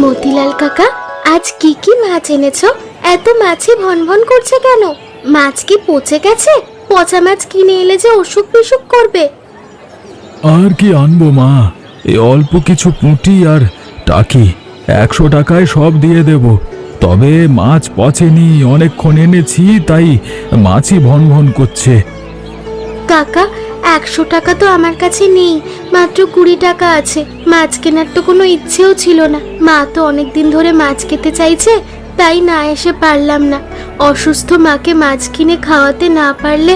মতিলাল কাকা, আজ কি কি মাছ এনেছো? এত মাছে ভনভন করছে কেন? মাছ কি পচে গেছে? পচা মাছ কিনে এলে যে অসুখ বিসুখ করবে। আর কি আনবো মা, এই অল্প কিছু পুঁটি আর টাকি, 100 টাকায় সব দিয়ে দেব। তবে মাছ পচেনি, অনেকক্ষণ এনেছি, তাই মাছই ভন করছে। কাকা, 100 টাকা তো আমার কাছে নেই, মাত্র 20 টাকা আছে। মাছ কেনার তো কোনো ইচ্ছেও ছিল না। মা তো অনেকদিন ধরে মাছ খেতে চাইছে, তাই না এসে পারলাম না। অসুস্থ মাকে মাছ কিনে খাওয়াতে না পারলে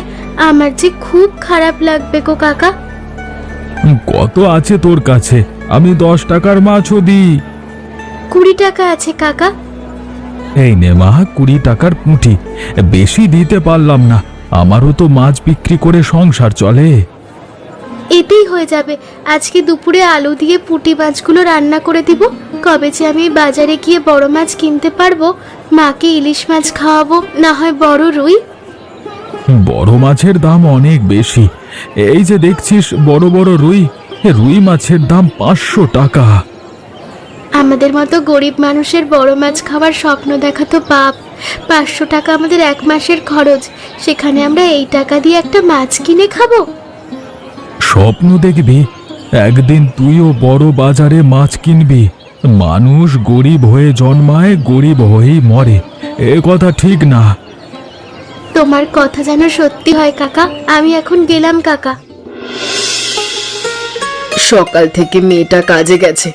আমার যে খুব খারাপ লাগবে গো কাকা। কত আছে তোর কাছে? আমি 10 টাকার মাছও দিই। 20 টাকা আছে কাকা। এই নে মা, 20 টাকার পুঁটি। বেশি দিতে পারলাম না, আমারও তো মাছ বিক্রি করে সংসার চলে। এতেই হয়ে যাবে। আজকে দুপুরে আলু দিয়ে পুঁটি মাছগুলো রান্না করে দিব। কবে যে আমি বাজারে গিয়ে বড় মাছ কিনতে পারবো, মাকে ইলিশ মাছ খাওয়াবো, না হয় বড় রুই। বড় মাছের দাম অনেক বেশি। এই যে দেখছিস বড় বড় রুই, রুই মাছের দাম 500 টাকা। আমাদের মতো গরিব মানুষের বড় মাছ খাওয়ার স্বপ্ন দেখা তো পাপ। 500 টাকা আমাদের 1 মাসের খরচ, সেখানে আমরা এই টাকা দিয়ে একটা মাছ কিনে খাবো? স্বপ্ন দেখবি, একদিন তুইও বড় বাজারে মাছ কিনবি। মানুষ গরিব হয়ে জন্মায়, গরিব হয়েই মরে, এ কথা ঠিক না। তোমার কথা যেন সত্যি হয় কাকা। আমি এখন গেলাম কাকা। সকাল থেকে মেয়েটা কাজে গেছে,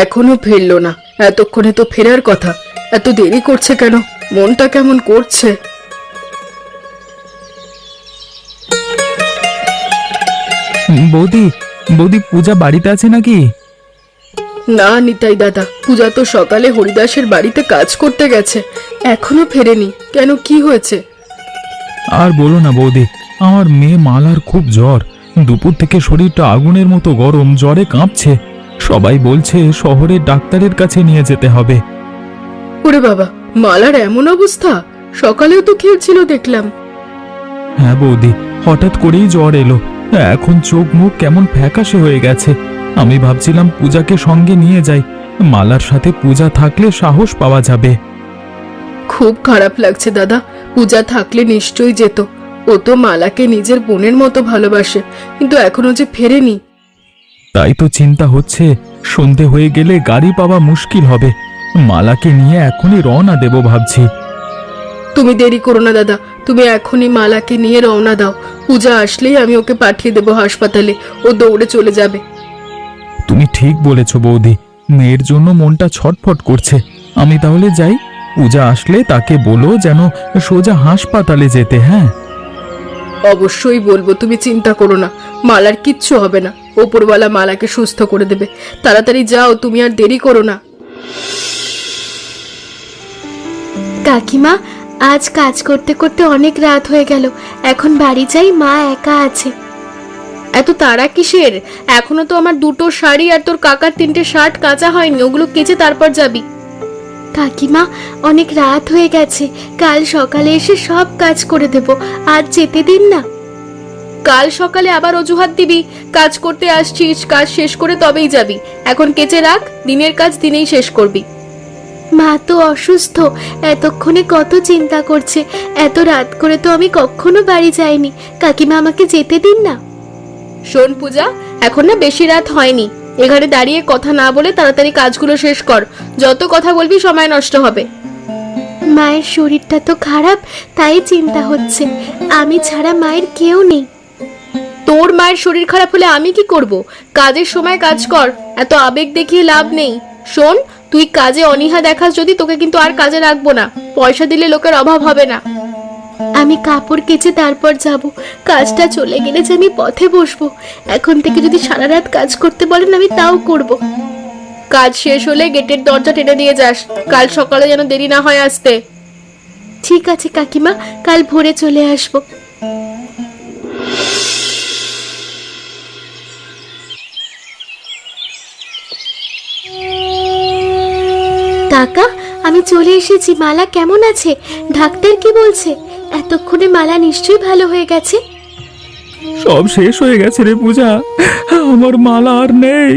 এখনো ফিরলো না। এতক্ষণে তো ফেরার কথা, এত দেরি করছে কেন? মনটা কেমন করছে। বৌদি, বৌদি, পূজা বাড়িতে আছে নাকি? না নিতাই দাদা, পূজা তো সকালে হরিদাসের বাড়িতে কাজ করতে গেছে, এখনো ফেরেনি। কেন, কি হয়েছে? আর বলো না বৌদি, আমার মেয়ে মালার খুব জ্বর। দুপুর থেকে শরীরটা আগুনের মতো গরম, জ্বরে কাঁপছে। সবাই বলছে শহরের ডাক্তারের কাছে নিয়ে যেতে হবে। ওরে বাবা, মালার এমন অবস্থা? সকালেও তো খেলছিল দেখলাম। হ্যাঁ বৌদি, হঠাৎ করেই জ্বর এলো। এখন চোখ মুখ কেমন ফ্যাকাশে হয়ে গেছে। আমি ভাবছিলাম পূজাকে সঙ্গে নিয়ে যাই, মালার সাথে পূজা থাকলে সাহস পাওয়া যাবে। খুব খারাপ লাগছে দাদা, পূজা থাকলে নিশ্চয়ই যেত। ও তো মালাকে নিজের বোনের মতো ভালোবাসে, কিন্তু এখনো যে ফেরেনি। তাই তো চিন্তা হচ্ছে, সন্ধে হয়ে গেলে গাড়ি পাওয়া মুশকিল হবে। মালাকে নিয়ে এখনই রওনা দেব ভাবছি। তুমি দেরি করো না দাদা, তুমি এখনই মালাকে নিয়ে রওনা দাও। পূজা আসলেই আমি ওকে পাঠিয়ে দেবো হাসপাতালে, ও দৌড়ে চলে যাবে। তুমি ঠিক বলেছ বৌদি, মেয়ের জন্য মনটা ছটফট করছে। আমি তাহলে যাই, পূজা আসলে তাকে বলো যেন সোজা হাসপাতালে যেতে। হ্যাঁ, অবশ্যই বলবো, তুমি চিন্তা করো না, মালার কিচ্ছু হবে না। ওপরওয়ালা মালাকে সুস্থ করে দেবে। তাড়াতাড়ি যাও, তুমি আর দেরি করো না। কাকিমা, আজ কাজ করতে করতে অনেক রাত হয়ে গেল। এখন বাড়ি যাই, মা একা আছে। এত তাড়া কিসের? এখনো তো আমার 2টো শাড়ি আর তোর কাকার 3টে শার্ট কাঁচা হয়নি, ওগুলো কেচে তারপর যাবি। কাকিমা, অনেক রাত হয়ে গেছে। কাল সকালে এসে সব কাজ করে দেব, আজ যেতে দিন না। কাল সকালে আবার অজুহাত দিবি? কাজ করতে আসছিস, কাজ শেষ করে তবেই যাবি। এখন কেচে রাখ, দিনের কাজ দিনেই শেষ করবি। মা তো অসুস্থ, এতক্ষণে কত চিন্তা করছে। এত রাত করে তো আমি কখনো বাড়ি যাইনি। কাকিমা, আমাকে যেতে দিন না। শোন পূজা, এখন না বেশি রাত হয়নি, এখানে দাঁড়িয়ে কথা না বলে তাড়াতাড়ি কাজগুলো শেষ কর। যত কথা বলবি সময় নষ্ট হবে। মায়ের শরীরটা তো খারাপ, তাই চিন্তা হচ্ছে। আমি ছাড়া মায়ের কেউ নেই। তোর মায়ের শরীর খারাপ হলে আমি কি করব? কাজের সময় কাজ কর, এত আবেগ দেখিয়ে লাভ নেই। শোন, তুই কাজে অনীহা দেখাস যদি, তোকে কিন্তু আর কাজে রাখবো না। পয়সা দিলে লোকের অভাব হবে না। আমি কাপড় কেচে তারপর যাব। কাজটা চলে গেলে যে আমি পথে বসবো। এখন থেকে যদি সারা রাত কাজ করতে বলেন, আমি তাও করব। কাজ শেষ হলে গেটের দরজা টেনে দিয়ে যাস, কাল সকালে যেন দেরি না হয় আসতে। ঠিক আছে কাকিমা, কাল ভোরে চলে আসবো। কাকা, আমি চলে এসেছি। মালা কেমন আছে? ডাক্তার কি বলছে? এতক্ষণে মালা নিশ্চয়ই ভালো হয়ে গেছে। সব শেষ হয়ে গেছে রে পূজা, আমার মালা আর নেই।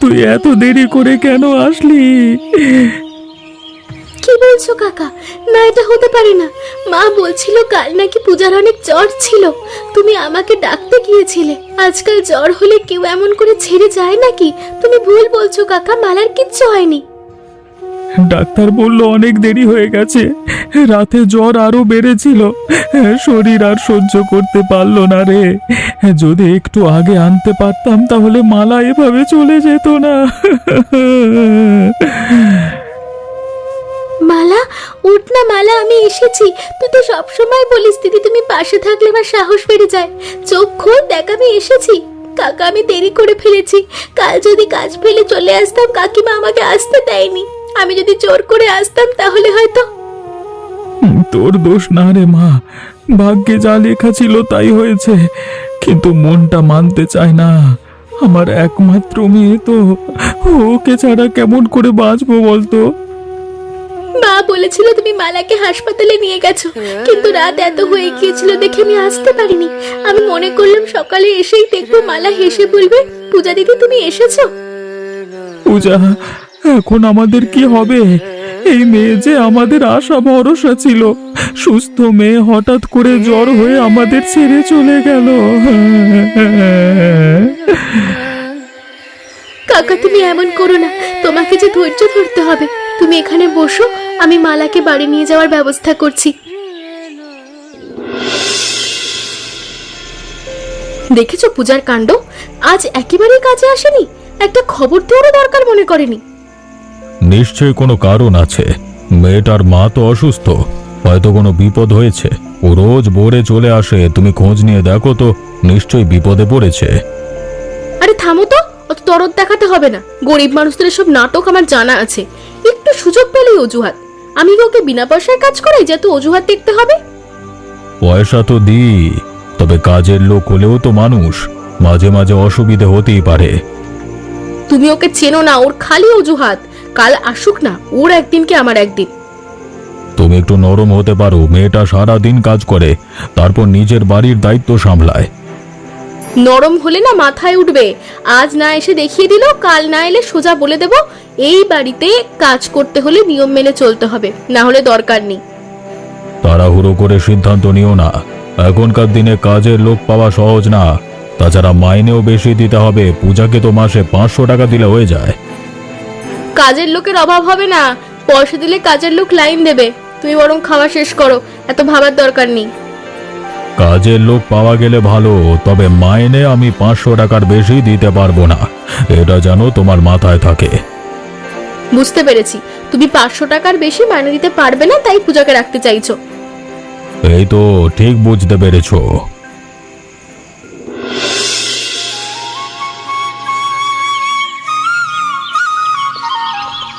তুই এত দেরি করে কেন আসলি? কি বলছো কাকা? না, এটা হতে পারে না। মা বলছিল কাল নাকি পূজার অনেক জ্বর ছিল, তুমি আমাকে ডাকতে গিয়েছিলে। আজকাল জ্বর হলে কেউ এমন করে ছেড়ে যায় নাকি? তুমি ভুল বলছো কাকা, মালার কিচ্ছু হয়নি। ডাক্তার বলল অনেক দেরি হয়ে গেছে, রাতে জ্বর আরো বেড়েছিল, শরীর আর সহ্য করতে পারলো না রে। যদি একটু আগে আনতে পারতাম তাহলে মালা এভাবে চলে যেত না। মালা, উঠ না মালা, আমি এসেছি। তুই তো সবসময় বলিস দিদি তুমি পাশে থাকলে আমার সাহস বেড়ে যায়। চোখ খোল, দেখ আমি এসেছি। কাকা, আমি দেরি করে ফেলেছি। কাল যদি কাজ ফেলে চলে আসতাম, কাকিমা আমাকে আসতে দেয়নি। আমি যদি জোর করে আসতাম তাহলে হয়তো। তোর দোষ না রে মা, ভাগ্যে যা লেখা ছিল তাই হয়েছে, কিন্তু মনটা মানতে চায় না। আমার একমাত্র মেয়ে তো, ওকে ছাড়া কেমন করে বাঁচবো বলতো? মা বলেছিল তুমি মালাকে হাসপাতালে নিয়ে গেছো, কিন্তু রাত এত হয়ে গিয়েছিল দেখে আমি আসতে পারিনি। আমি মনে করলাম সকালে এসেই দেখবো মালা হেসে বলবে পূজা দিদি তুমি এসেছো। পূজা, এখন আমাদের কি হবে? এই মেয়ে যে আমাদের আশা ভরসা ছিল, সুস্থ মেয়ে হঠাৎ করে জ্বর হয়ে আমাদের ছেড়ে চলে গেল। কাকা তুমি এমন করো না, তোমাকে যে ধৈর্য ধরতে হবে। তুমি এখানে বসো, আমি মালাকে বাড়ি নিয়ে যাওয়ার ব্যবস্থা করছি। দেখেছো পূজার কাণ্ড? আজ একেবারেই কাজে আসেনি, একটা খবর দেওয়ারও দরকার মনে করেনি। নিশ্চয়ই কোনো কারণ আছে। মেয়েটার মা তো অসুস্থ, হয়তো কোনো বিপদ হয়েছে। ও রোজ ভোরে চলে আসে, তুমি খোঁজ নিয়ে দেখো তো, নিশ্চয়ই বিপদে পড়েছে। আরে থামো তো, অত দরদ দেখাতে হবে না। গরিব মানুষদের সব নাটক আমার জানা আছে। একটু সুযোগ পেলেই অজুহাত। আমি কি ওকে বিনা পয়সায় কাজ করাই যে এত অজুহাত দেখতে হবে? পয়সা তো দিই, তবে কাজের লোক হলেও তো মানুষ, মাঝে মাঝে অসুবিধে হতেই পারে। তুমি ওকে চেনো না, ওর খালি অজুহাত। কাল আসুক না, ওর একদিন কি আমার একদিন। তুমি একটু নরম হতে পারো। মেয়েটা সারা দিন কাজ করে, তারপর নিজের বাড়ির দায়িত্ব সামলায়। নরম হলে না মাথায় উঠবে। আজ না এসে দেখিয়ে দিল, কাল না এলে সোজা বলে দেব এই বাড়িতে কাজ করতে হলে নিয়ম মেনে চলতে হবে, না হলে দরকার নেই। তাড়াহুড়ো করে সিদ্ধান্ত নিও না, এখনকার দিনে কাজের লোক পাওয়া সহজ না। তাছাড়া মাইনেও বেশি দিতে হবে। পূজাকে তো মাসে 500 টাকা দিলে হয়ে যায়। কাজের লোকের অভাব হবে না, পয়সা দিলে কাজের লোক লাইন দেবে। তুমি বরং খাওয়া শেষ করো, এত ভাবার দরকার নেই। কাজের লোক পাওয়া গেলে ভালো, তবে মাইনে আমি 500 টাকার বেশি দিতে পারবো না, এটা যেন তোমার মাথায় থাকে। বুঝতে পেরেছি, তুমি 500 টাকার বেশি মাইনে দিতে পারবে না, তাই পূজাকে রাখতে চাইছো। এই তো ঠিক বুঝতে পেরেছো।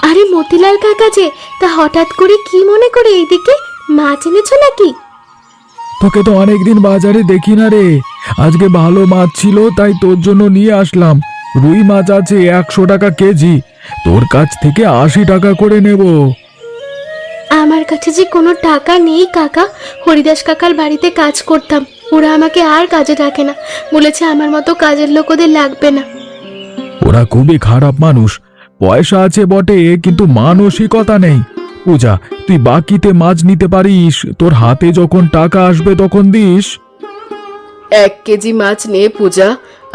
আরে মতিলাল কাকা যে, তা হঠাৎ করে কি মনে করে এইদিকে? মাছ এনেছো নাকি? তোকে তো অনেকদিন বাজারে দেখি না রে, আজকে ভালো মাছ ছিল তাই তোর জন্য নিয়ে আসলাম। রুই মাছ আছে 100 টাকা কেজি, তোর কাছ থেকে 80 টাকা করে নেব। আমার কাছে যে কোনো টাকা নেই কাকা। হরিদাস কাকার বাড়িতে কাজ করতাম, ওরা আমাকে আর কাজে রাখে না, বলেছে আমার মতো কাজের লোক ওদের লাগবে না। ওরা খুবই খারাপ মানুষ, পয়সা আছে বটে কিন্তু মানসিকতা নেই। পূজা, তুই বাকিতে মাছ নিতে পারিস, তোর হাতে যখন টাকা আসবে তখন দিস। 1 কেজি মাছ নিয়ে পূজা,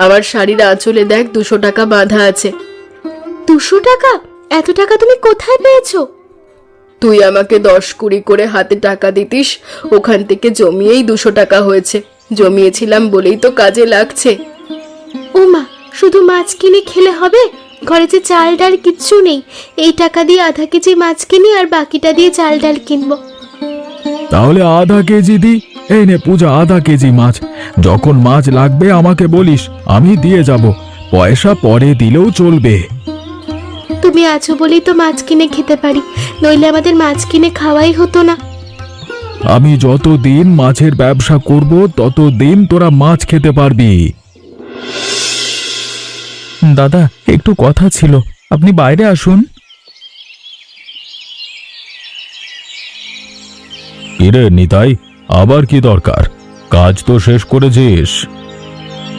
আমার শাড়ির আঁচলে দেখ 200 টাকা বাঁধা আছে। 200 টাকা? এত টাকা তুমি কোথায় পেয়েছো? তুই আমাকে 10-20 করে হাতে টাকা দিতিস, ওখান থেকে জমিয়েই 200 টাকা হয়েছে। জমিয়েছিলাম বলেই তো কাজে লাগছে। ও মা, শুধু মাছ কিনে খেলে হবে? ঘরে যে চাল ডাল কিচ্ছু নেই। এই টাকা দিয়ে আধা কেজি মাছ কিনি আর বাকিটা দিয়ে চাল ডাল কিনবো। তাহলে আধা কেজি দি। এই নে পূজা, আধা কেজি মাছ। যখন মাছ লাগবে আমাকে বলিস, আমি দিয়ে যাব, পয়সা পরে দিলেও চলবে। তুমি আছো বলেই তো মাছ কিনে খেতে পারি, নইলে আমাদের মাছ কিনে খাওয়াই হতো না। আমি যতদিন মাছের ব্যবসা করব ততদিন তোরা মাছ খেতে পারবি। দাদা, একটু কথা ছিল, আপনি বাইরে আসুন। কিরে নিতাই, আবার কি দরকার? কাজ তো শেষ করেছিস?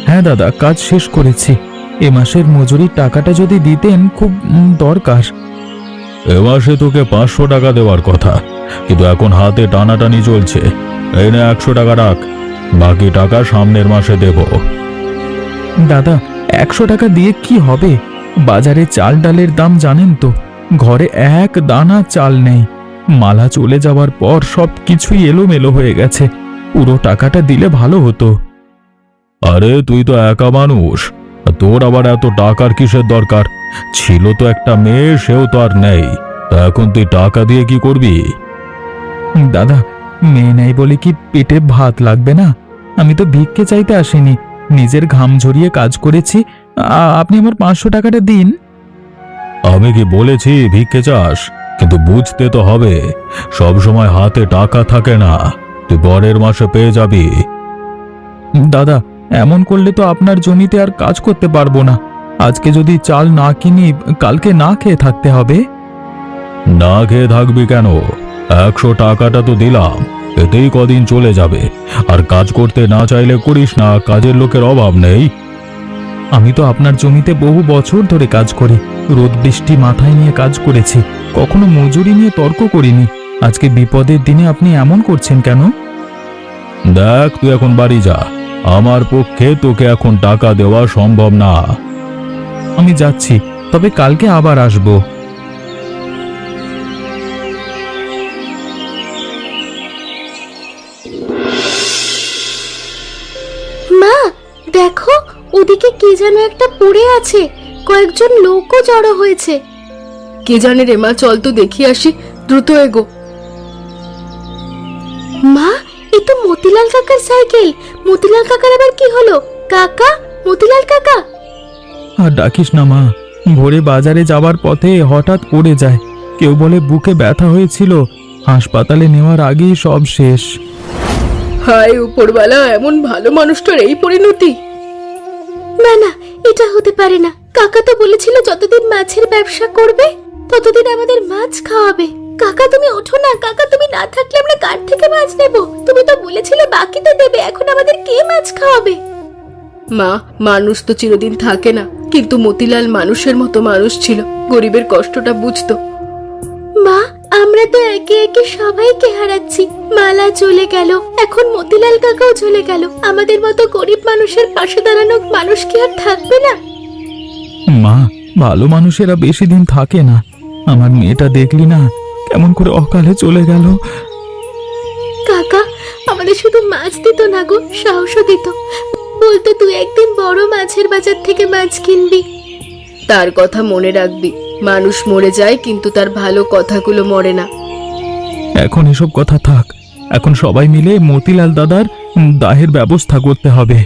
হ্যাঁ দাদা, কাজ শেষ করেছি। এ মাসের মজুরির টাকাটা যদি দিতেন, খুব দরকার। এ মাসে তোকে 500 টাকা দেওয়ার কথা, কিন্তু এখন হাতে টানাটানি চলছে। এই নে 100 টাকা রাখ, বাকি টাকা সামনের মাসে দেব। দাদা, 100 টাকা দিয়ে কি হবে? বাজারে চাল ডালের দাম জানেন তো, ঘরে এক দানা চাল নেই। মালা চলে যাওয়ার পর সব কিছুই এলোমেলো হয়ে গেছে। পুরো টাকাটা দিলে ভালো হতো। আরে তুই তো একা মানুষ, তোর আবার এত টাকার কিসের দরকার? ছিল তো একটা মেয়ে, সেও তো আর নেই। তা এখন তুই টাকা দিয়ে কি করবি? দাদা, মেয়ে নেই বলে কি পেটে ভাত লাগবে না? আমি তো ভিক্ষে চাইতে আসিনি, নিজের ঘাম ঝরিয়ে কাজ করেছি। আপনি আমার 500 টাকাটা দিন। আমি কি বলেছি ভিক্ষে চাস? কিন্তু বুঝতে তো হবে, সব সময় হাতে টাকা থাকে না। তুই পরের মাসে পেয়ে যাবি। দাদা, এমন করলে তো আপনার জমিতে আর কাজ করতে পারবো না। আজকে যদি চাল না কিনি, কালকে না খেয়ে থাকতে হবে। না খেয়ে থাকবি কেন? 100 টাকাটা তো দিলাম, এতেই কদিন চলে যাবে। আর কাজ করতে না চাইলে করিস না, কাজের লোকের অভাব নেই। আমি তো আপনার জমিতে বহু বছর ধরে কাজ করি, রোদ বৃষ্টি মাথায় নিয়ে কাজ করেছি, কখনো মজুরি নিয়ে তর্ক করিনি। আজকে বিপদের দিনে আপনি এমন করছেন কেন? দেখ, তুই এখন বাড়ি যা। আমার পক্ষে তোকে এখন টাকা দেওয়া সম্ভব না। আমি যাচ্ছি, তবে কালকে আবার আসবো। মা, দেখো ওদিকে কি যেন একটা পড়ে আছে। কয়েকজন লোকও জড়ো হয়েছে। কে জানে রে মা, চল তো দেখি আসি, দ্রুত এগো। মা, এ তো মতিলাল কাকার সাইকেল। মতিলাল কাকার আবার কি হলো? কাকা, মতিলাল কাকা। আর ডাকিস না মা, ভোরে বাজারে যাবার পথে হঠাৎ পড়ে যায়। কেউ বলে বুকে ব্যথা হয়েছিল, হাসপাতালে নেওয়ার আগেই সব শেষ। হায় উপরওয়ালা, এমন ভালো মানুষটার এই পরিণতি। না না, এটা হতে পারে না। কাকা তো বলেছিল যতদিন মাছের ব্যবসা করবে ততদিন আমাদের মাছ খাওয়াবে। কাকা তুমি ওঠো না, কাকা তুমি না থাকলে আমরা কার থেকে মাছ নেব? তুমি তো বলেছিলে বাকিতে দেবে, এখন আমাদের কে মাছ খাওয়াবে? মা, মানুষ তো চিরদিন থাকে না, কিন্তু মতিলাল মানুষের মতো মানুষ ছিল, গরিবের কষ্টটা বুঝতো। মা, আমরা তো একে একে সবাইকে হারাচ্ছি। মালা চলে গেল, এখন মতিলাল কাকাও চলে গেল। আমাদের মতো গরিব মানুষের পাশে দাঁড়ানো মানুষ কি আর থাকবে না? মা, ভালো মানুষেরা বেশি দিন থাকে না। আমার মেয়েটা দেখলি না, কেমন করে অকালে চলে গেল। কাকা আমাদের শুধু মাছ দিত না গো, সাহসও দিত। বলতো তুই একদিন বড় মাছের বাজার থেকে মাছ কিনবি। তার কথা মনে রাখবি, মানুষ মরে যায় কিন্তু তার ভালো কথাগুলো মরে না। এখন এসব কথা থাক, এখন সবাই মিলে মতিলাল দাদার দাহের ব্যবস্থা করতে হবে।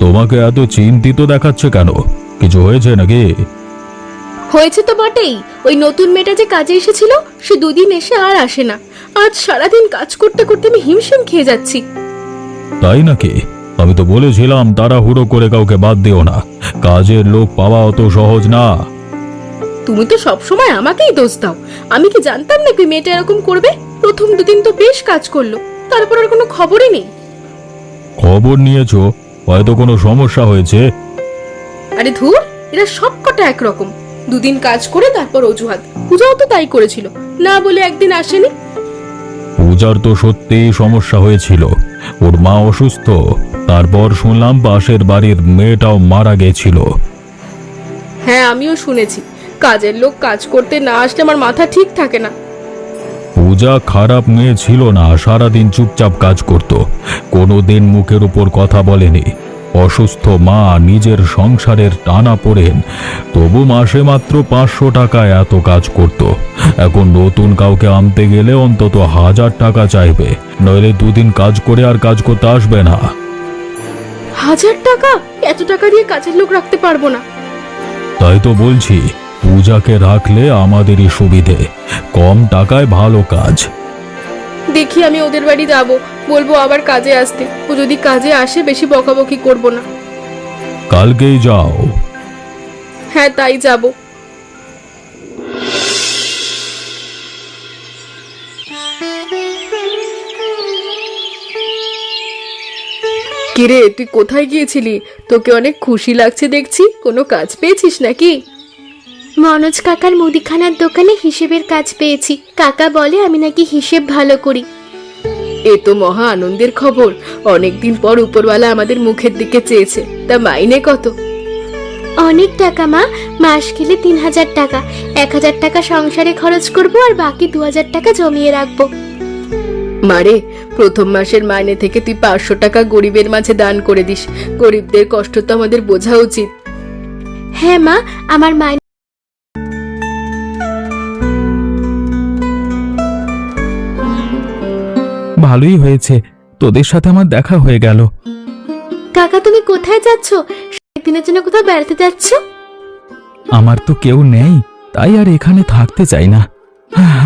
তোমাকে এত চিন্তিত দেখাচ্ছে কেন? কিছু হয়েছে নাকি? হয়েছে তো বটেই। ওই নতুন মেয়েটা যে কাজে এসেছিল, সে দুদিন এসে আর আসে না। আজ সারাদিন কাজ করতে করতে আমি হিমশিম খেয়ে যাচ্ছি। তাই নাকি? আমি তো বলেছিলাম তাড়াহুড়ো করে কাউকে বাদ দিও না, কাজের লোক পাওয়া অত সহজ না। তুমি তো সবসময় আমাকেই দোষ দাও। আমি কি জানতাম নাকি মেয়েটা এরকম করবে? প্রথম দুদিন তো বেশ কাজ করলো, তারপর আর কোনো খবরই নেই। খবর নিয়েছো? হয়তো কোনো সমস্যা হয়েছে। আরে ধুর, এরা সবকটা একরকম। দুদিন কাজ করে তারপর অজুহাত। পূজাও তো তাই করেছিল, না বলে একদিন আসেনি। পূজার তো সত্যিই সমস্যা হয়েছিল, ওর মা অসুস্থ। তারপর শুনলাম পাশের বাড়ির মেয়েটাও মারা গেছিল। হ্যাঁ, আমিও শুনেছি। কাজের লোক কাজ করতে না আসলে আমার মাথা ঠিক থাকে না। পূজা খারাপ মেয়ে ছিল না, সারাদিন চুপচাপ কাজ করত, কোনোদিন মুখের উপর কথা বলেনি। অসুস্থ মা, নিজের সংসারের টানা পড়েন, তবু মাসে মাত্র 500 টাকায় এত কাজ করত। এখন নতুন কাউকে আনতে গেলে অন্তত 1000 টাকা চাইবে, নইলে দুদিন কাজ করে আর কাজ করতে আসবে না। 1000 টাকা? এত টাকা দিয়ে কাজের লোক রাখতে পারবো না। তাই তো বলছি, পূজাকে রাখলে আমাদেরই সুবিধে, কম টাকায় ভালো কাজ। দেখি আমি ওদের বাড়ি যাব, বলবো আবার কাজে আসতে। ও যদি কাজে আসে বেশি বকাবকি করব না। কালকেই যাও। হ্যাঁ, তাই যাব। কিরে, তুই কোথায় গিয়েছিলি? তোকে অনেক খুশি লাগছে দেখছি। কোনো কাজ পেয়েছিস নাকি? মনোজ কাকার মুদিখানার দোকানে হিসেবের কাজ পেয়েছি। কাকা বলে আমি নাকি হিসেব ভালো করি। এ তো মহা আনন্দের খবর। অনেকদিন পর উপরওয়ালা আমাদের মুখের দিকে চেয়েছে। তা মাইনে কত? অনেক টাকা মা, মাস গেলে 3,000 টাকা। 1,000 টাকা সংসারে খরচ করব আর বাকি 2,000 টাকা জমিয়ে রাখবো। মারে, প্রথম মাসের মাইনে থেকে তুই 500 টাকা গরিবের মাঝে দান করে দিস। গরিবদের কষ্ট তো আমাদের বোঝা উচিত। হ্যাঁ মা, আমার মাইনে ভালোই হয়েছে, তোদের সাথে আমার দেখা হয়ে গেল। কাকা তুমি কোথায় যাচ্ছ? দিনের জন্য কোথাও বেড়াতে যাচ্ছ? আমার তো কেউ নেই, তাই আর এখানে থাকতে চাই না।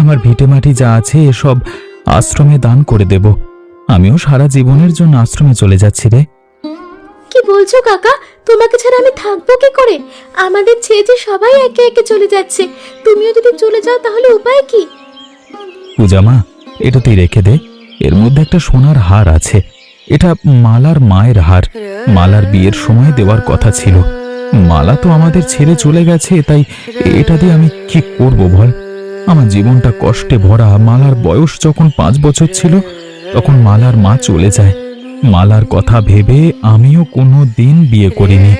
আমার ভিটে মাটি যা আছে এসব আশ্রমে দান করে দেব। আমিও সারা জীবনের জন্য আশ্রমে চলে যাচ্ছি রে। কি বলছো কাকা? তোমাকে ছাড়া আমি থাকবো কি করে? আমাদের ছেড়ে যে সবাই একে একে চলে যাচ্ছে, তুমিও যদি চলে যাও তাহলে উপায় কি? পূজা মা, এটা তুই রেখে দে। এর মধ্যে একটা সোনার হার আছে। এটা মালার মায়ের হার। মালার বিয়ের সময় দেওয়ার কথা ছিল। মালা তো আমাদের ছেড়ে চলে গেছে, তাই এটা দিয়ে আমি কি করব বল? আমার জীবনটা কষ্টে ভরা। মালার বয়স যখন 5 বছর ছিল তখন মালার মা চলে যায়। মালার কথা ভেবে আমিও কোনো দিন বিয়ে করিনি।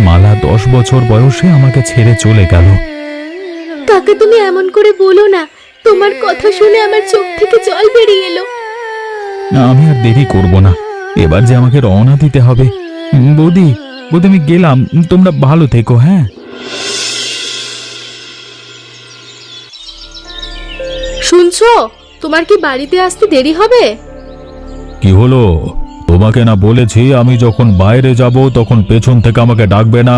মালা 10 বছর বয়সে আমাকে ছেড়ে চলে গেল। কাকা তুমি এমন করে বলো না। তোমার কথা শুনে আমার চোখ থেকে জল বেরিয়ে এলো। আমি আর দেরি করব না, এবার যে আমাকে রওনা দিতে হবে। বৌদি, আমি গেলাম, তোমরা ভালো থেকো। হ্যাঁ, শুনছো, তোমার কি বাড়িতে আসতে দেরি হবে? কি হলো? তোমাকে না বলেছি আমি যখন বাইরে যাব তখন পেছন থেকে আমাকে ডাকবে না?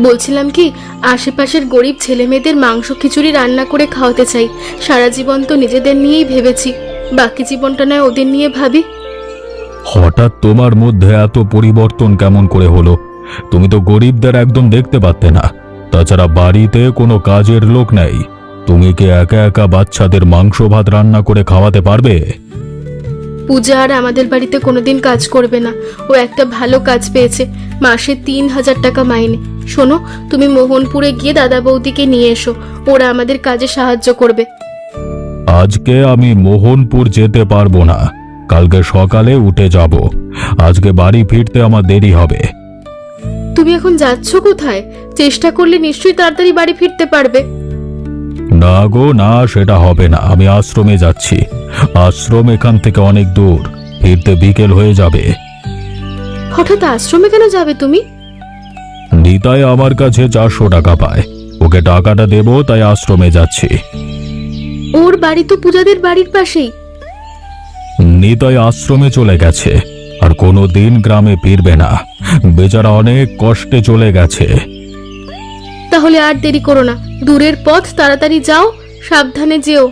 বলছিলাম কি, আশেপাশের গরিব ছেলে মেয়েদের মাংস খিচুড়ি রান্না করে খাওয়াতে চাই। সারা জীবন তো নিজেদের নিয়েই ভেবেছি, বাকি জীবনটা নয় ওদের নিয়ে ভাবি। হঠাৎ তোমার মধ্যে এত পরিবর্তন কেমন করে হলো? তুমি তো গরিবদের একদম দেখতে পারতে না। তাছাড়া বাড়িতে কোনো কাজের লোক নেই। তুমি কি একা একা বাচ্চাদের মাংস ভাত রান্না করে খাওয়াতে পারবে? পূজা আর আমাদের বাড়িতে কোনোদিন কাজ করবে না। ও একটা ভালো কাজ পেয়েছে, মাসে 3,000 টাকা মাইনে। শোনো, তুমি মোহনপুরে গিয়ে দাদা বৌদিকে নিয়ে এসো, ওরা আমাদের কাজে সাহায্য করবে। আজকে আমি মোহনপুর যেতে পারবো না, কালকে সকালে উঠে যাব। আজকে বাড়ি ফিরতে আমার দেরি হবে। তুমি এখন যাচ্ছ কোথায়? চেষ্টা করলে নিশ্চয়ই তাড়াতাড়ি বাড়ি ফিরতে পারবে। না গো না, সেটা হবে না। আমি আশ্রমে যাচ্ছি। আশ্রম এখান থেকে অনেক দূর, ফিরতে বিকেল হয়ে যাবে। হঠাৎ আশ্রমে কেন যাবে তুমি? নিতাই আমার কাছে 400 টাকা পায়, ওকে টাকাটা দেব, তাই আশ্রমে যাচ্ছি। ওর বাড়ি তো পূজাদের বাড়ির পাশেই। নিতাই আশ্রমে চলে গেছে, আর কোনো দিন গ্রামে ফিরবে না। বেচারা অনেক কষ্টে চলে গেছে। তাহলে আর দেরি করো না, দূরের পথ, তাড়াতাড়ি যাও, সাবধানে যেও।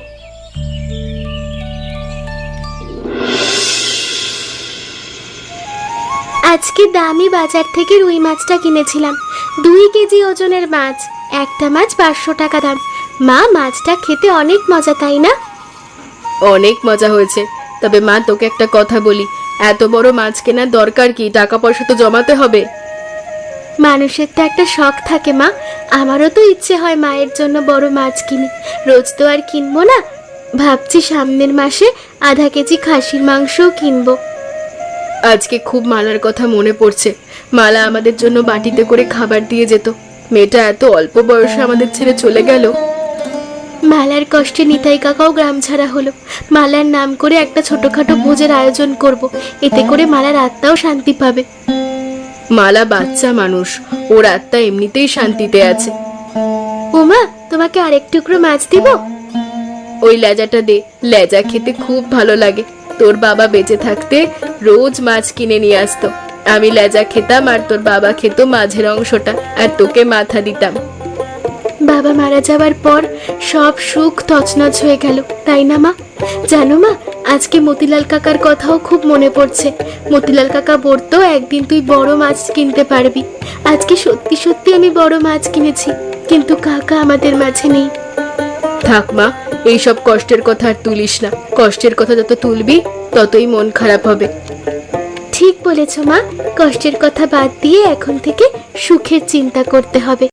আজকে দামি বাজার থেকে রুই মাছটা কিনেছিলাম। 2 কেজি ওজনের মাছ। একটা মাছ 500 টাকা দাম। মা, মাছটা খেতে অনেক মজা, তাই না? অনেক মজা হয়েছে। তবে মা, তোকে একটা কথা বলি, এত বড় মাছ কেনার দরকার কি? টাকা পয়সা তো জমাতে হবে। মানুষের তো একটা শখ থাকে মা। আমারও তো ইচ্ছে হয় মায়ের জন্য বড় মাছ কিনি। রোজ তো আর কিনবো না। ভাবছি সামনের মাসে আধা কেজি খাসির মাংসও কিনবো। আজকে খুব মালার কথা মনে পড়ছে। মালা আমাদের জন্য বাটিতে করে খাবার দিয়ে যেত। মেয়েটা এত অল্প বয়সে আমাদের ছেড়ে চলে গেল। মালার কষ্টে নিতাই কাকাও গ্রাম ছাড়া হলো। মালার নাম করে একটা ছোটখাটো ভোজের আয়োজন করব। এতে করে মালার আত্মাও শান্তি পাবে। মালা বাচ্চা মানুষ, ওর আত্মা এমনিতেই শান্তিতে আছে। ওমা, তোমাকে আরেক টুকরো মাছ দিব? ওই লেজাটা দে, লেজা খেতে খুব ভালো লাগে। তোর বাবা বেঁচে থাকতে রোজ মাছ কিনে নিয়ে আসতো। আমি লেজা খেতাম আর তোর বাবা খেত মাঝের অংশটা, আর তোকে মাথা দিতাম। বাবা মারা যাওয়ার পর সব সুখ তছনছ হয়ে গেল, তাই না মা? জানো মা, আজকে মতিলাল কাকার কথাও খুব মনে পড়ছে। মতিলাল কাকা বলতো একদিন তুই বড় মাছ কিনতে পারবি। আজকে সত্যি সত্যি আমি বড় মাছ কিনেছি, কিন্তু কাকা আমাদের মাঝে নেই। থাক মা, এইসব কষ্টের কথা আর তুলিস না। কষ্টের কথা যত তুলবি ততই মন খারাপ হবে। ঠিক ঠিক বলেছ মা, কষ্টের কথা বাদ দিয়ে এখন থেকে সুখের চিন্তা করতে হবে।